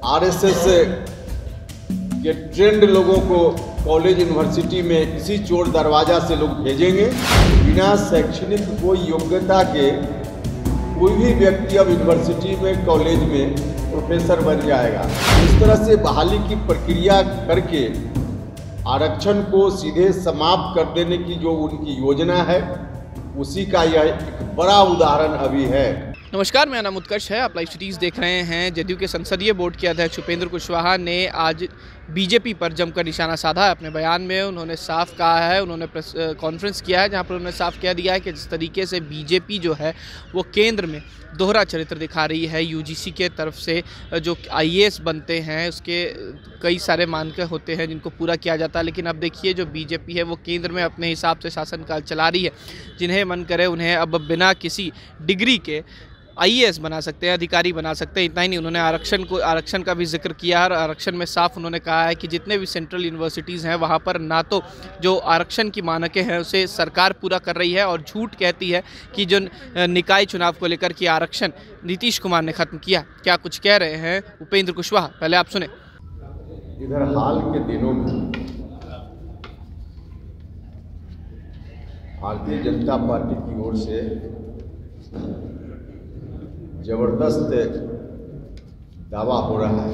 RSS के trend लोगों को कॉलेज यूनिवर्सिटी में किसी चोर दरवाजा से लोग भेजेंगे। बिना शैक्षणिक कोई योग्यता के कोई भी व्यक्ति अब यूनिवर्सिटी में कॉलेज में प्रोफेसर बन जाएगा। इस तरह से बहाली की प्रक्रिया करके आरक्षण को सीधे समाप्त कर देने की जो उनकी योजना है, उसी का यह एक बड़ा उदाहरण अभी है। नमस्कार, मेरा नाम उत्कर्ष है। आप लाइव सिटीज़ देख रहे हैं। जदयू के संसदीय बोर्ड के अध्यक्ष उपेंद्र कुशवाहा ने आज बीजेपी पर जमकर निशाना साधा है। अपने बयान में उन्होंने साफ कहा है, उन्होंने प्रेस कॉन्फ्रेंस किया है जहां पर उन्होंने साफ कह दिया है कि जिस तरीके से बीजेपी जो है वो केंद्र में दोहरा चरित्र दिखा रही है। यूजीसी के तरफ से जो आईएएस बनते हैं उसके कई सारे मानक होते हैं जिनको पूरा किया जाता है, लेकिन अब देखिए जो बीजेपी है वो केंद्र में अपने हिसाब से शासनकाल चला रही है। जिन्हें मन करे उन्हें अब बिना किसी डिग्री के आईएएस बना सकते हैं, अधिकारी बना सकते हैं। इतना ही नहीं, उन्होंने आरक्षण का भी जिक्र किया है। आरक्षण में साफ उन्होंने कहा है कि जितने भी सेंट्रल यूनिवर्सिटीज़ हैं वहाँ पर ना तो जो आरक्षण की मानकें हैं उसे सरकार पूरा कर रही है, और झूठ कहती है कि जो निकाय चुनाव को लेकर के आरक्षण नीतीश कुमार ने खत्म किया। क्या कुछ कह रहे हैं उपेंद्र कुशवाहा, पहले आप सुने। इधर हाल के दिनों में भारतीय जनता पार्टी की ओर से जबरदस्त दावा हो रहा है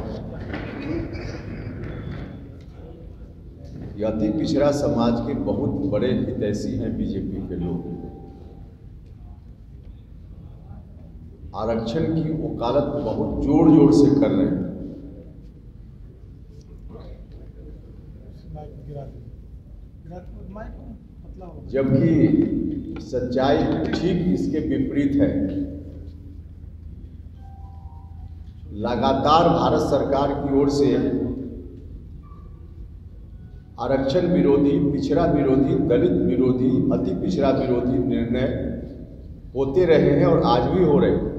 कि अति पिछड़ा समाज के बहुत बड़े हितैषी हैं बीजेपी के लोग। आरक्षण की वकालत बहुत जोर जोर से कर रहे हैं। जबकि सच्चाई ठीक इसके विपरीत है। लगातार भारत सरकार की ओर से आरक्षण विरोधी, पिछड़ा विरोधी, दलित विरोधी, अति पिछड़ा विरोधी निर्णय होते रहे हैं और आज भी हो रहे हैं।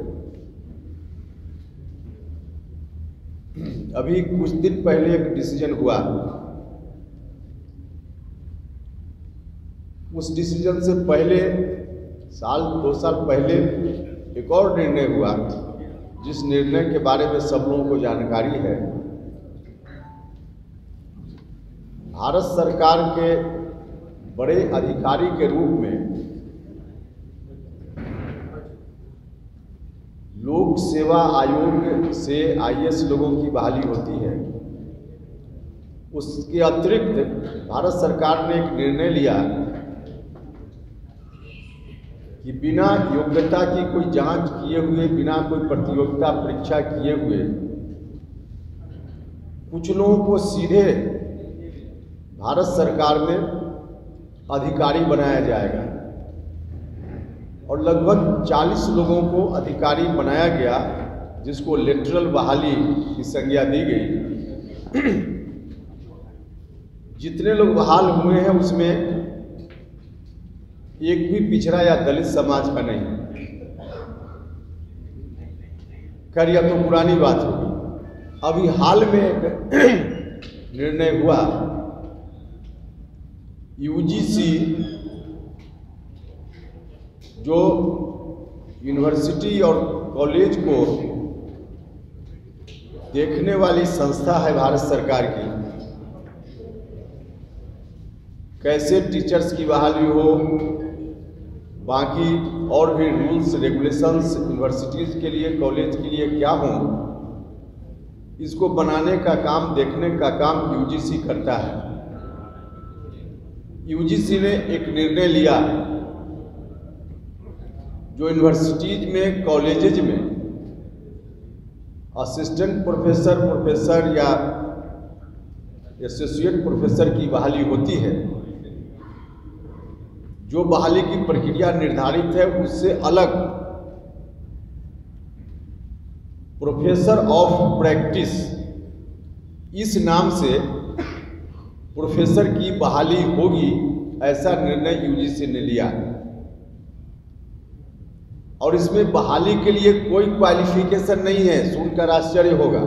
अभी कुछ दिन पहले एक डिसीजन हुआ, उस डिसीजन से पहले दो साल पहले एक और निर्णय हुआ, जिस निर्णय के बारे में सब लोगों को जानकारी है। भारत सरकार के बड़े अधिकारी के रूप में लोक सेवा आयोग से आईएएस लोगों की बहाली होती है। उसके अतिरिक्त भारत सरकार ने एक निर्णय लिया कि बिना योग्यता की कोई जांच किए हुए, बिना कोई प्रतियोगिता परीक्षा किए हुए कुछ लोगों को सीधे भारत सरकार में अधिकारी बनाया जाएगा, और लगभग 40 लोगों को अधिकारी बनाया गया, जिसको लेटरल बहाली की संज्ञा दी गई। जितने लोग बहाल हुए हैं उसमें एक भी पिछड़ा या दलित समाज का नहीं। खैर यह तो पुरानी बात होगी। अभी हाल में निर्णय हुआ, यूजीसी जो यूनिवर्सिटी और कॉलेज को देखने वाली संस्था है भारत सरकार की, कैसे टीचर्स की बहाली हो, बाकी और भी रूल्स रेगुलेशंस यूनिवर्सिटीज़ के लिए, कॉलेज के लिए क्या हो, इसको बनाने का काम, देखने का काम यूजीसी करता है। यूजीसी ने एक निर्णय लिया, जो यूनिवर्सिटीज में, कॉलेजेज में असिस्टेंट प्रोफेसर, प्रोफेसर या एसोसिएट प्रोफेसर की बहाली होती है, जो बहाली की प्रक्रिया निर्धारित है उससे अलग प्रोफेसर ऑफ प्रैक्टिस, इस नाम से प्रोफेसर की बहाली होगी, ऐसा निर्णय यूजीसी ने लिया। और इसमें बहाली के लिए कोई क्वालिफिकेशन नहीं है। सुनकर आश्चर्य होगा,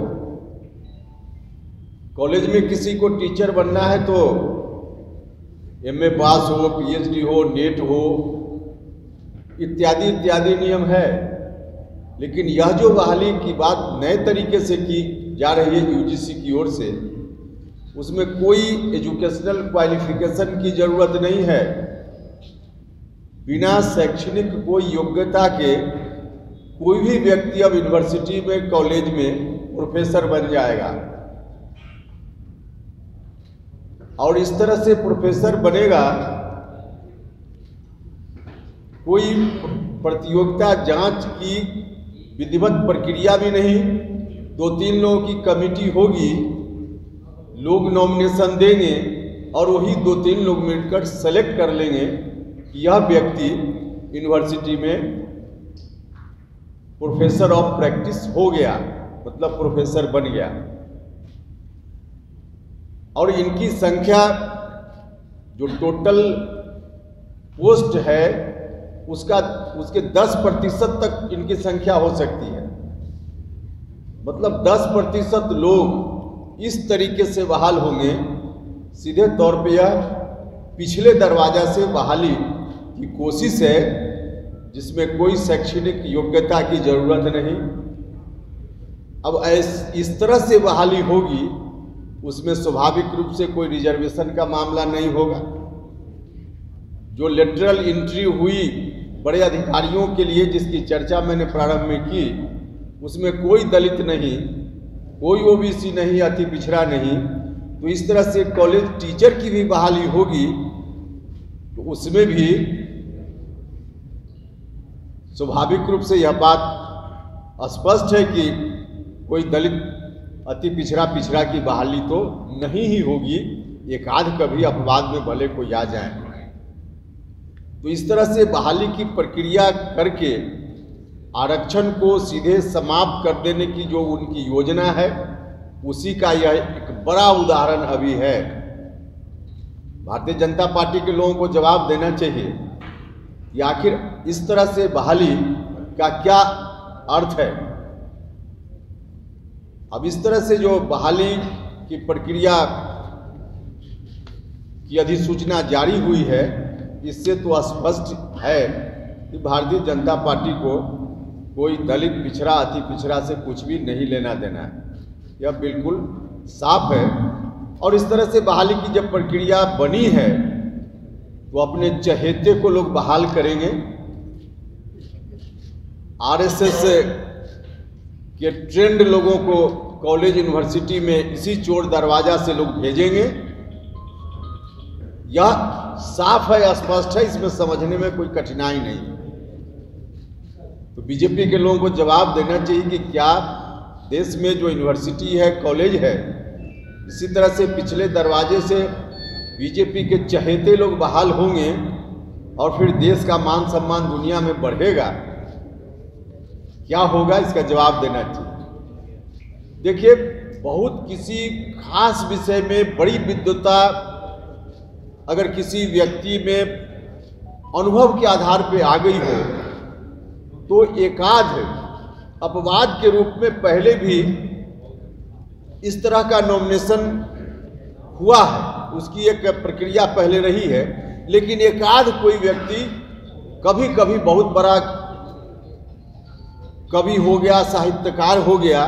कॉलेज में किसी को टीचर बनना है तो एमए पास हो, पीएचडी हो, नेट हो, इत्यादि इत्यादि नियम है। लेकिन यह जो बहाली की बात नए तरीके से की जा रही है यूजीसी की ओर से, उसमें कोई एजुकेशनल क्वालिफिकेशन की जरूरत नहीं है। बिना शैक्षणिक कोई योग्यता के कोई भी व्यक्ति अब यूनिवर्सिटी में, कॉलेज में प्रोफेसर बन जाएगा, और इस तरह से प्रोफेसर बनेगा। कोई प्रतियोगिता जांच की विधिवत प्रक्रिया भी नहीं, 2-3 लोगों की कमेटी होगी, लोग नॉमिनेशन देंगे और वही 2-3 लोग मिलकर सेलेक्ट कर लेंगे कि यह व्यक्ति यूनिवर्सिटी में प्रोफेसर ऑफ प्रैक्टिस हो गया, मतलब प्रोफेसर बन गया। और इनकी संख्या जो टोटल पोस्ट है उसके 10% तक इनकी संख्या हो सकती है। मतलब 10% लोग इस तरीके से बहाल होंगे। सीधे तौर पे यह पिछले दरवाजा से बहाली की कोशिश है, जिसमें कोई शैक्षणिक योग्यता की जरूरत नहीं। अब इस तरह से बहाली होगी, उसमें स्वाभाविक रूप से कोई रिजर्वेशन का मामला नहीं होगा। जो लेटरल एंट्री हुई बड़े अधिकारियों के लिए, जिसकी चर्चा मैंने प्रारंभ में की, उसमें कोई दलित नहीं, कोई ओबीसी नहीं, अति पिछड़ा नहीं। तो इस तरह से कॉलेज टीचर की भी बहाली होगी, तो उसमें भी स्वाभाविक रूप से यह बात स्पष्ट है कि कोई दलित, अति पिछड़ा की बहाली तो नहीं ही होगी। एक आध कभी अपवाद में भले कोई आ जाए। तो इस तरह से बहाली की प्रक्रिया करके आरक्षण को सीधे समाप्त कर देने की जो उनकी योजना है, उसी का यह एक बड़ा उदाहरण अभी है। भारतीय जनता पार्टी के लोगों को जवाब देना चाहिए कि आखिर इस तरह से बहाली का क्या अर्थ है। अब इस तरह से जो बहाली की प्रक्रिया की अधिसूचना जारी हुई है, इससे तो स्पष्ट है कि भारतीय जनता पार्टी को कोई दलित, पिछड़ा, अति पिछड़ा से कुछ भी नहीं लेना देना है। यह बिल्कुल साफ है। और इस तरह से बहाली की जब प्रक्रिया बनी है, तो अपने चहेते को लोग बहाल करेंगे। आरएसएस के ट्रेंड लोगों को कॉलेज, यूनिवर्सिटी में इसी चोर दरवाजा से लोग भेजेंगे। यह साफ है, स्पष्ट है, इसमें समझने में कोई कठिनाई नहीं। तो बीजेपी के लोगों को जवाब देना चाहिए कि क्या देश में जो यूनिवर्सिटी है, कॉलेज है, इसी तरह से पिछले दरवाजे से बीजेपी के चहेते लोग बहाल होंगे और फिर देश का मान सम्मान दुनिया में बढ़ेगा? क्या होगा, इसका जवाब देना चाहिए। देखिए, बहुत किसी खास विषय में बड़ी विद्वता अगर किसी व्यक्ति में अनुभव के आधार पर आ गई हो, तो एकाध अपवाद के रूप में पहले भी इस तरह का नॉमिनेशन हुआ है, उसकी एक प्रक्रिया पहले रही है। लेकिन एकाध कोई व्यक्ति कभी कभी बहुत बड़ा कवि हो गया, साहित्यकार हो गया,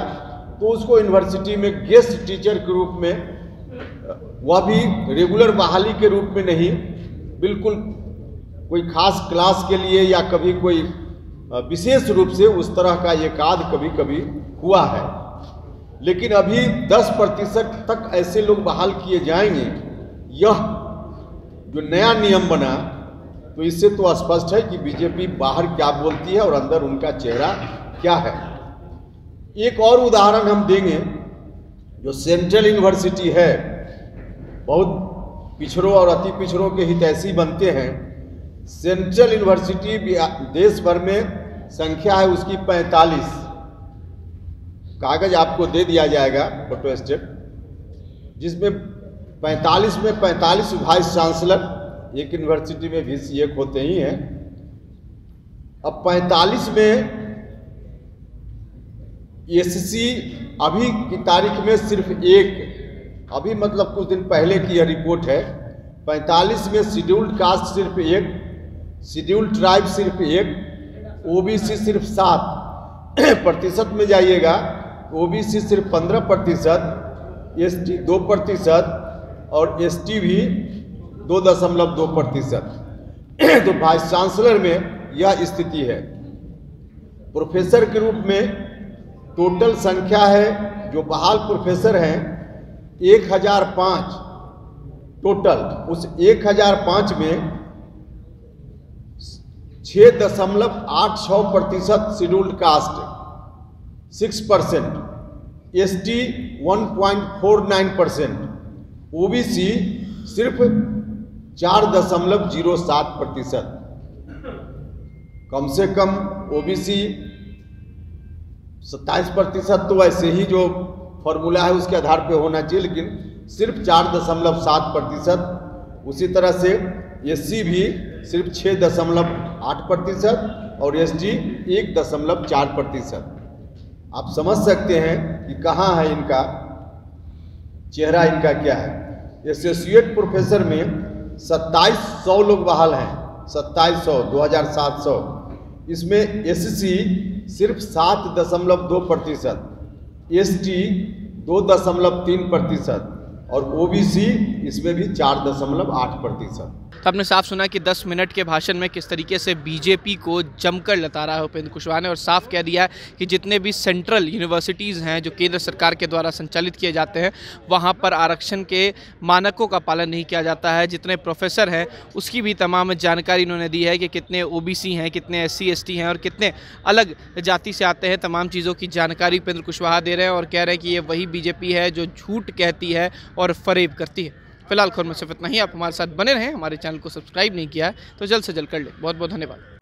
तो उसको यूनिवर्सिटी में गेस्ट टीचर के रूप में, वह भी रेगुलर बहाली के रूप में नहीं, बिल्कुल कोई खास क्लास के लिए या कभी कोई विशेष रूप से उस तरह का एकाध कभी कभी हुआ है। लेकिन अभी 10% तक ऐसे लोग बहाल किए जाएंगे। यह जो नया नियम बना, तो इससे तो स्पष्ट है कि बीजेपी बाहर क्या बोलती है और अंदर उनका चेहरा क्या है। एक और उदाहरण हम देंगे, जो सेंट्रल यूनिवर्सिटी है, बहुत पिछड़ों और अति पिछड़ों के हितैषी बनते हैं। सेंट्रल यूनिवर्सिटी देश भर में संख्या है उसकी 45। कागज आपको दे दिया जाएगा फोटो स्टेट, जिसमें 45 में 45 वाइस चांसलर, एक यूनिवर्सिटी में VC एक होते ही हैं। अब 45 में SC अभी की तारीख में सिर्फ एक, अभी मतलब कुछ दिन पहले की यह रिपोर्ट है। 45 में शेड्यूल्ड कास्ट सिर्फ एक, शेड्यूल्ड ट्राइब सिर्फ एक, OBC सिर्फ 7। प्रतिशत में जाइएगा, ओबीसी सिर्फ 15%, एसटी 2% और एसटी भी 2.2%। तो वाइस चांसलर में यह स्थिति है। प्रोफेसर के रूप में टोटल संख्या है जो बहाल प्रोफेसर हैं 1005 टोटल। उस 1005 में 6.86% शेड्यूल्ड कास्ट, 6%, एसटी 1.49%, ओबीसी सिर्फ 4.07%। कम से कम ओबीसी 27% तो वैसे ही जो फॉर्मूला है उसके आधार पे होना चाहिए, लेकिन सिर्फ 4.7%। उसी तरह से एससी भी सिर्फ 6.8% और एसटी 1.4%। आप समझ सकते हैं कि कहाँ है इनका चेहरा, इनका क्या है। एसोसिएट प्रोफेसर में 2700 लोग बहाल हैं, 2700, 2700। इसमें एससी सिर्फ 7.2%, एसटी 2.3% और ओबीसी इसमें भी 4.8%। तो आपने साफ सुना कि 10 मिनट के भाषण में किस तरीके से बीजेपी को जमकर लताड़ा है उपेंद्र कुशवाहा ने, और साफ कह दिया है कि जितने भी सेंट्रल यूनिवर्सिटीज़ हैं जो केंद्र सरकार के द्वारा संचालित किए जाते हैं वहाँ पर आरक्षण के मानकों का पालन नहीं किया जाता है। जितने प्रोफेसर हैं उसकी भी तमाम जानकारी इन्होंने दी है कि कितने ओबीसी हैं, कितने एससी एसटी हैं और कितने अलग जाति से आते हैं। तमाम चीज़ों की जानकारी उपेंद्र कुशवाहा दे रहे हैं और कह रहे हैं कि ये वही बीजेपी है जो झूठ कहती है और फरेब करती है। फिलहाल खबर में सिर्फ इतना ही। आप हमारे साथ बने रहें, हमारे चैनल को सब्सक्राइब नहीं किया है तो जल्द से जल्द कर लें। बहुत बहुत धन्यवाद।